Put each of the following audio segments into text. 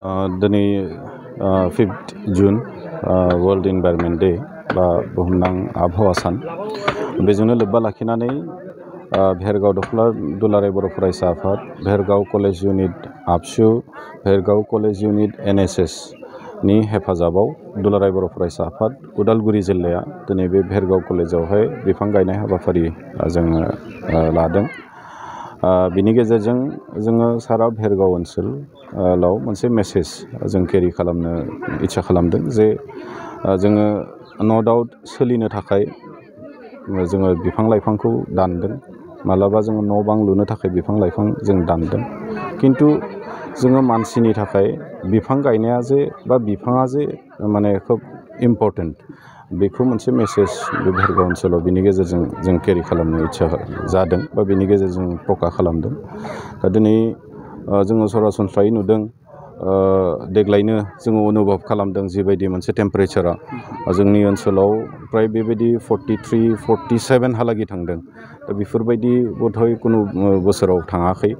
दिनै 5 June world environment day बा बुहुमनां आबहावा सान बेजोंनो लोब्बा लाखिनानै भेरगाव दुलाराय बर' फरायसा आफाद, भेरगाव कलेज इउनिट आबसु, भेरगाव कलेज इउनिट NSS नि हेफाजाबाव दुलाराय बर' फरायसा आफाद उदालगुरि जिल्लाया दिनै बे भेरगाव कलेजावहाय बिफां गायनाय हाबाफारि जोङो लादों। बिनि गेजेरजों जोङो सारा भेरगाव ओनसोलाव मोनसे मेसेज जों केरि खालामनो इच्छा खालामदों जे जोङो नो डाउट सोलिनो थाखाय जोङो बिफां लाइफांखौ दानदों, मालाबा जोङो न' बां लुनो थाखाय बिफां लाइफां जों दानदों, किन्तु जोङो मानसिनि थाखाय बिफां गायनाया जे बा बिफाङा जे माने खोब इम्परटेन्ट, बेखौ मोनसे मेसेज बे भेरगाव ओनसोलाव बिनि गेजेरजों जों केरि खालामनो इच्छा जादों बा बिनि गेजेरजों प्रकाश खालामदों। दा दिनै जोङो सरासनस्रायै नुदों देग्लायनो जोङो अनुभब खालामदों जिबायदि मोनसे टेम्पारेचारा जोंनि ओनसोलाव प्राय बेबायदि 43-47 हालागै थांदों। दा बेफोरबायदि बोधय कुनु बोसोराव थाङाखै।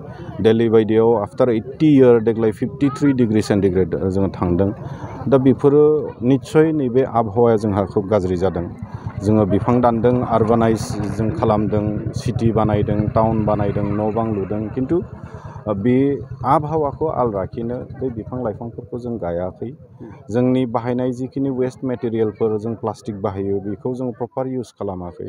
दिल्ली बायदियाव आफ्टार 80 इयार देग्लाय 53 डिग्री सेन्टिग्रेड जोङो थांदों। दा बेफोरो निस्सय नैबे आबहावाया जोंहा खोब गाज्रि जादों। जोङो बिफां दानदों, आरबानाइज जों खालामदों, सिटि बानायदों, टाउन बानायदों, न' बां लुदों, किन्तु बे आबहावाखौ आल लाखिनो बे बिफां लाइफांफोरखौ जों गायाखै। जोंनि बाहायनाय जिखिनि वेस्ट मेटेरियेलफोर जों प्लास्टिक बाहायो बेखौ जों प्रपार इउज खालामाखै।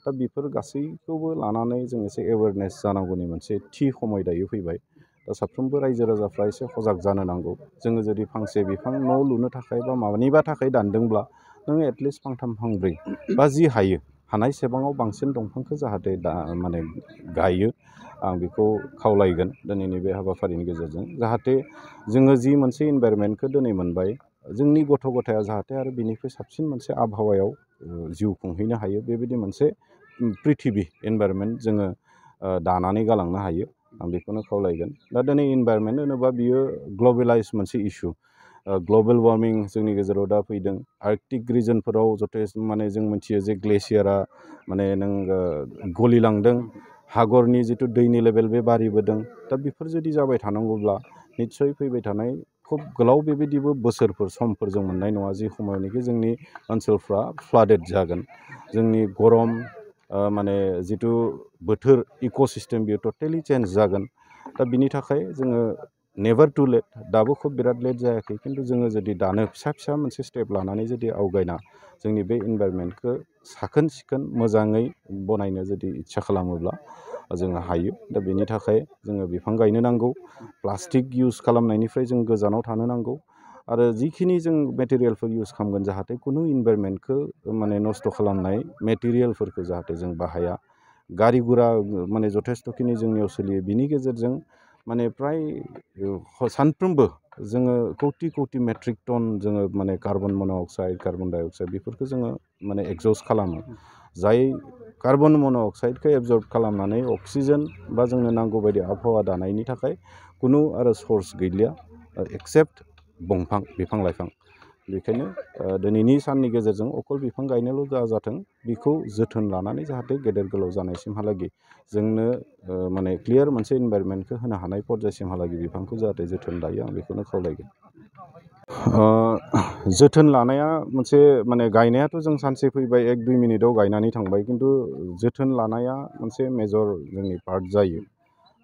दा बेफोर गासैखौबो लानानै जों एसे एवेरनेस जानांगौनि मोनसे थि समय दायो फैबाय। दा साफ्रोमबो रायजो राजाफ्रा एसे सजाग जानो नांगौ। जोङो जुदि फांसे बिफां न' लुनो थाखाय बा मानिबा थाखाय दानदोंब्ला नोङो एटलिस्ट फांथाम फांब्रै बा जि हानाय सेबाङाव बांसिन दंफांखौ जाहाथे माने गायो, आं बेखौ खावलायगोन दिनैनि बे हाबाफारिनि गेजेरजों। जाहाथे जोङो जि मोनसे इनभाइरनमेन्टखौ दिनै मोनबाय, जोंनि गथ' गथाया जाहाथे आरो बिनिख्रुइ साबसिन मोनसे आबहावायाव जिउ खुंहैनो हायो, बेबायदि मोनसे प्रिथिबि इनभाइरनमेन्ट जोङो दानानै गालांनो हायो, आं बेखौनो खावलायगोन। दा दिनै इनभाइरनमेन्ट होनोबा बियो ग्लबेलाइज मोनसे इस्यु। ग्लबेल वार्मिं जोंनि गेजेराव दा फैदों। आर्कटिक रिजनफोराव जथेस्ट माने जों मिथियो जे ग्लेसियारा माने गलिलांदों, हागरनि जिथु दैनि लेभेल बे बारिबोदों। दा बेफोर जुदि जाबाय थानांगौब्ला निस्सय फैबाय थानाय खुब गोलाव बेबायदिबो बोसोरफोर समफोर जों मोननाय नङा जि समावनोखि जोंनि ओनसोलफ्रा फ्लाडेड जागोन। जोंनि गरम माने जिथु बोथोर इक'सिस्टेम बेयो टटेलि चेन्ज जागोन। दा बिनि थाखाय जोङो नेभार टु लेट, दाबो खुब बिराद लेट जायाखै, किन्तु जोङो जुदि दानो फिसा मोनसे स्टेप लानानै जुदि आवगायना जोंनि बे इनभाइरनमेन्टखौ साखोन सिखोन मोजाङै बनायनो जुदि इच्छा खालामोब्ला जोङो हायो। दा बेनि थाखाय जोङो बिफां गायनो नांगौ, प्लास्टिक इउज खालामनायनिफ्राय जों गोजानाव थानो नांगौ, आरो जिखिनि जों मेटेरियेलफोर इउज खालामगोन जाहाथे कुनु इनभाइरनमेन्टखौ माने नस्थ' खालामनाय मेटेरियेलफोरखौ जाहाथे जों बाहाया। गारि गुरा माने जथेस्थ'खिनि जोंनियाव सोलियो, बिनि गेजेरजों माने प्राय सानफ्रोमबो जोङो कौटि मेट्रिक टन जोङो माने कार्बन मन' अक्साइड, कार्बन डाइ अक्साइड बेफोरखौ जोङो माने एग्जस्ट खालामो। जाय कार्बन मन' अक्साइडखौ एबजर्ब खालामनानै अक्सिजेन बा जोंनो नांगौ बायदि आबहावा दानायनि थाखाय कुनु आरो सर्स गैलिया एक्सेप्ट बिफां लाइफां। बेखायनो दिनैनि साननि गेजेरजों अकल बिफां गायनायल' जाथों, बेखौ जोथोन लानानै जाहाथे गेदेर गोलाव जानायसिमहालागै जोंनो माने क्लियार मोनसे इनभाइरनमेन्टखौ होनो हानाय पर्यायसिमहालागै बिफांखौ जाहाथे जोथोन लायो, आं बेखौनो खावलायगोन। जोथोन लानाया मोनसे माने गायनायाथ' जों सानसे फैबाय 1-2 मिनिटाव गायनानै थांबाय, किन्तु जोथोन लानाया मोनसे मेजर जोंनि पार्ट जायो।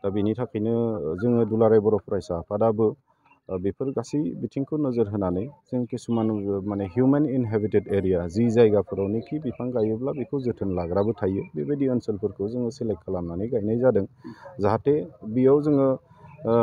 दा बेनि थाखायनो जोङो दुलाराय बर' फरायसा आफादाबो बेफोर गासै बिथिंखौ नोजोर होनानै जों किसुमान माने हिउमेन इनहेबिटेड एरिया, जि जायगाफोरावनोखि बिफां गायोब्ला बेखौ जोथोन लाग्राबो थायो, बेबायदि ओनसोलफोरखौ जोङो सेलेक्ट खालामनानै गायनाय जादों। जाहाथे बेयाव जोङो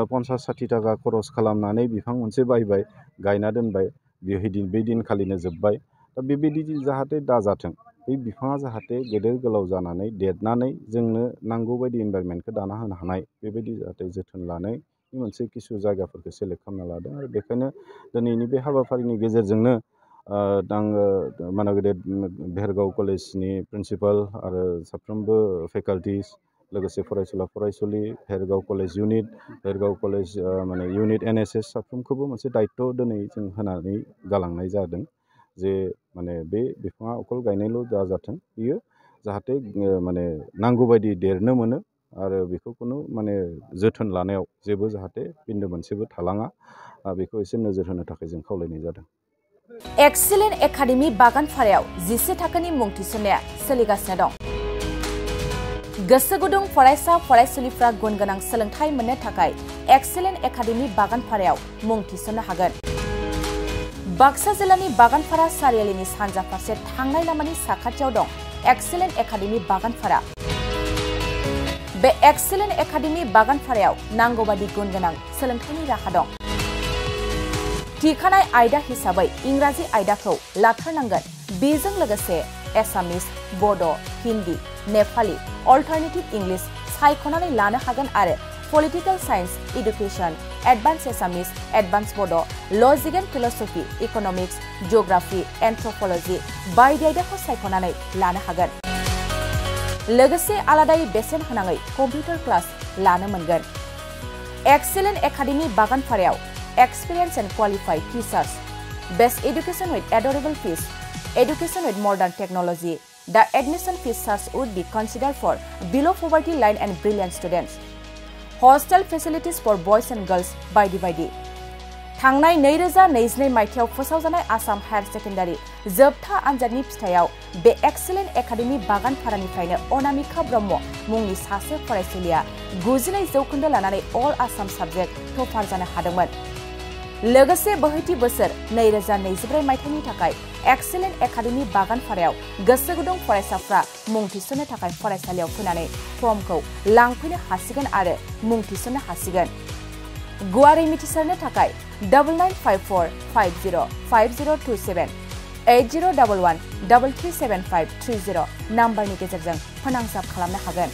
50-60 थाखा खरस खालामनानै बिफां मोनसे बायबाय, गायना दोनबाय, बे दिनखालिनो जोब्बाय। दा बेबायदि जाहाथे दाजाथों, बे बिफाङा जाहाथे गेदेर गोलाव जानानै देरनानै जोंनो नांगौ बायदि इनभाइरनमेन्टखौ दाना होनो हानाय, बेबायदि जाहाथे जोथोन लानायनि मोनसे किसु जायगाफोरखौ सेलेक्ट खालामना लादों। आरो बेखायनो दिनैनि बे हाबाफारिनि गेजेरजोंनो आङो माने भेरगाव कलेजनि प्रिन्सिपाल आरो साफ्रोमबो फेकाल्टिस, लोगोसे फरायसुला फरायसुलि, भेरगाव कलेज इउनिट, भेरगाव कलेज माने इउनिट NSS साफ्रोमखौबो मोनसे दायित्व दिनै जों होनानै गालांनाय जादों जे माने बे बिफाङा अकल गायनायल' जाथों, बियो जाहाथे माने नांगौ बायदि देरनो मोनो, आरो बेखौ कुनु माने जोथोन लानायाव जेबो जाहाथे बिन्दो मोनसेबो थालाङा। बेखौ एसे नोजोर होनो थाखाय जों खावलायनाय जादों। एक्सेलेन्ट एकाडेमि बागानपारायाव 11 थाखोनि मुं थिसननाया सोलिगासिनो दं। गोसो गुदुं फरायसा फरायसुलिफ्रा गुन गोनां सोलोंथाइ मोननो थाखाय एक्सेलेन्ट एकाडेमि बागानपारायाव मुं थिसननो हागोन। बाक्सा जिल्लानि बागानपारा सारियालिनि सानजा फारसे थांनाय लामानि साखाथियाव दं एक्सेलेन्ट एकाडेमि बागानपारा। बे एक्सेलेन्ट एकाडेमि बागानपारायाव नांगौ बादि गुन गोनां सोलोंथाइनि राहा दं। थिखानाय आयदा हिसाबै इंराजि आयदाखौ लाथारनांगोन। बेजों लोगोसे एसामिस, बड', हिन्दी, नेपाली, अल्टारनेटिभ इंलिश सायख'नानै लानो हागोन आरो पलिटिकल साइन्स, एडुकेशन, एडभान्स एसामिस, एडभान्स बड', लजिक एन्ड फिलसफी, इकनमिक्स, जिअग्राफी, एन्थ्रपलजी बायदि आयदाखौ सायख'नानै लानो हागोन। लोगोसे आलादायै बेसेन होनाङै कम्पिउटार क्लास लानो मोनगोन। एक्सेलेन्ट एकाडेमि बागानपारायाव experience and qualified teachers, best education with adorable fees, education with modern technology. The admission fees would be considered for below poverty line and brilliant students. Hostel facilities for boys and girls बायदि। थांनाय 2022 मायथाइयाव फोसावजानाय Assam higher secondary जोबथा आनजादनि फिथायाव बे excellent academy बागानपारानिफ्रायनो Anamika Brahma मुंनि सासे फरायसुलिया 92% लानानै अल आसाम साबजेक्ट टपार जानो हादोंमोन। लोगोसे बोहैथि बोसोर 2024 मायथाइनि थाखाय एक्सेलेन्ट एकाडेमि बागानपारायाव गोसो गुदुं फरायसाफ्रा मुं थिसननो थाखाय फरायसालियाव फैनानै फर्मखौ लांफैनो हासिगोन आरो मुं थिसननो हासिगोन। गुवारै मिथिसारनो थाखाय 9954505027 8011337530 नाम्बारनि गेजेरजों फोनांजाब खालामनो हागोन।